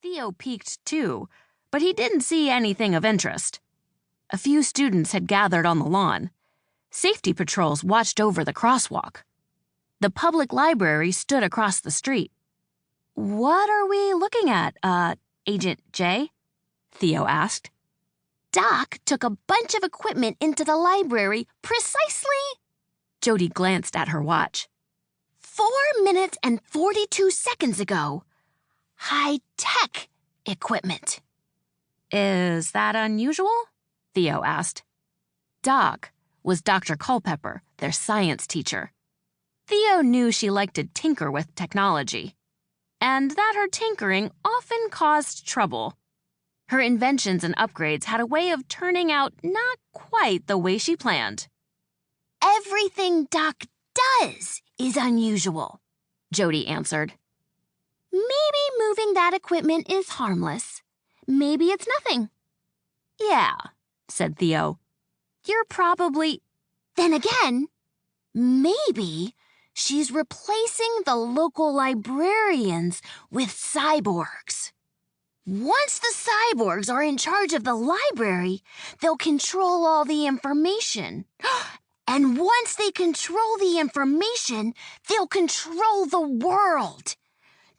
Theo peeked too, but he didn't see anything of interest. A few students had gathered on the lawn. Safety patrols watched over the crosswalk. The public library stood across the street. "What are we looking at, Agent J?" Theo asked. "Doc took a bunch of equipment into the library precisely..." Jody glanced at her watch. 4 minutes and 42 seconds ago. High-tech equipment. "Is that unusual?" Theo asked. Doc was Dr. Culpepper, their science teacher. Theo knew she liked to tinker with technology, and that her tinkering often caused trouble. Her inventions and upgrades had a way of turning out not quite the way she planned. "Everything Doc does is unusual," Jody answered. "Maybe moving that equipment is harmless. Maybe it's nothing." "Yeah," said Theo. "You're probably..." Then again, maybe she's replacing the local librarians with cyborgs. Once the cyborgs are in charge of the library, they'll control all the information. And once they control the information, they'll control the world.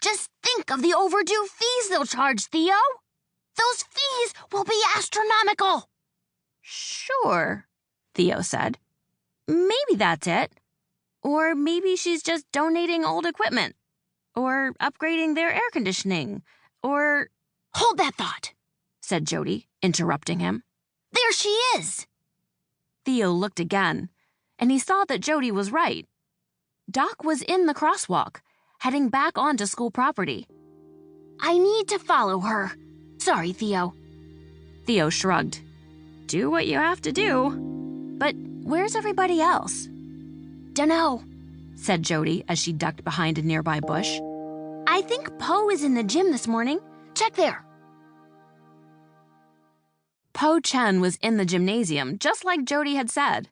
Just think of the overdue fees they'll charge, Theo. Those fees will be astronomical." "Sure," Theo said. "Maybe that's it. Or maybe she's just donating old equipment. Or upgrading their air conditioning. Or..." "Hold that thought," said Jody, interrupting him. "There she is." Theo looked again, and he saw that Jody was right. Doc was in the crosswalk, heading back onto school property. "I need to follow her. Sorry, Theo." Theo shrugged. "Do what you have to do." "But where's everybody else?" "Dunno," said Jody as she ducked behind a nearby bush. "I think Poe is in the gym this morning. Check there." Po Chen was in the gymnasium, just like Jody had said.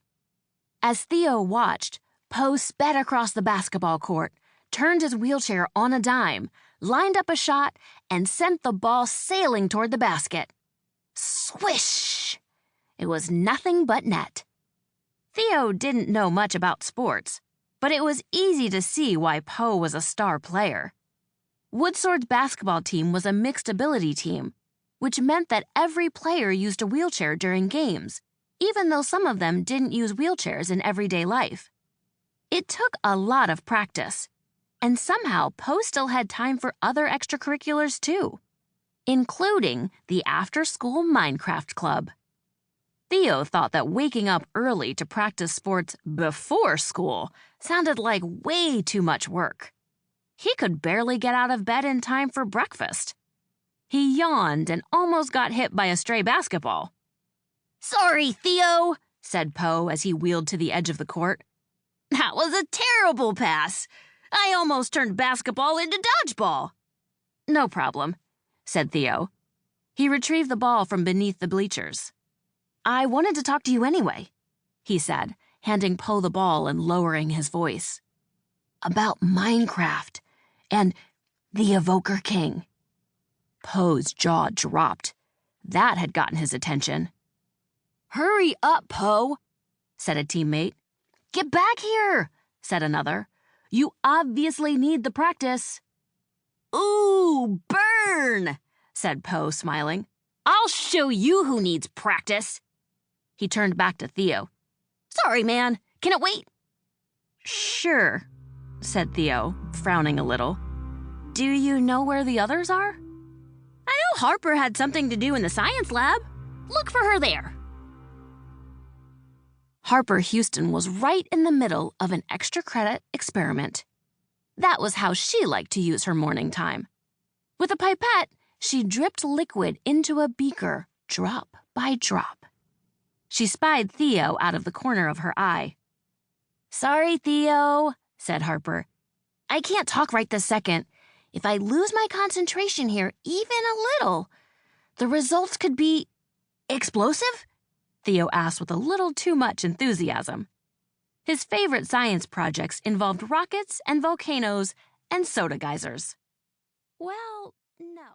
As Theo watched, Po sped across the basketball court, turned his wheelchair on a dime, lined up a shot, and sent the ball sailing toward the basket. Swish! It was nothing but net. Theo didn't know much about sports, but it was easy to see why Po was a star player. Woodsword's basketball team was a mixed ability team, which meant that every player used a wheelchair during games, even though some of them didn't use wheelchairs in everyday life. It took a lot of practice, and somehow Po still had time for other extracurriculars too, including the after-school Minecraft club. Theo thought that waking up early to practice sports before school sounded like way too much work. He could barely get out of bed in time for breakfast. He yawned and almost got hit by a stray basketball. "Sorry, Theo," said Po as he wheeled to the edge of the court. "That was a terrible pass. I almost turned basketball into dodgeball." "No problem," said Theo. He retrieved the ball from beneath the bleachers. "I wanted to talk to you anyway," he said, handing Po the ball and lowering his voice. "About Minecraft and the Evoker King." Po's jaw dropped. That had gotten his attention. "Hurry up, Po," said a teammate. "Get back here," said another. "You obviously need the practice." "Ooh, burn," said Po, smiling. "I'll show you who needs practice." He turned back to Theo. "Sorry, man. Can it wait?" "Sure," said Theo, frowning a little. "Do you know where the others are?" "I know Harper had something to do in the science lab. Look for her there." Harper Houston was right in the middle of an extra credit experiment. That was how she liked to use her morning time. With a pipette, she dripped liquid into a beaker, drop by drop. She spied Theo out of the corner of her eye. "Sorry, Theo," said Harper. "I can't talk right this second. If I lose my concentration here even a little, the results could be..." "Explosive?" Theo asked with a little too much enthusiasm. His favorite science projects involved rockets and volcanoes and soda geysers. "Well, no."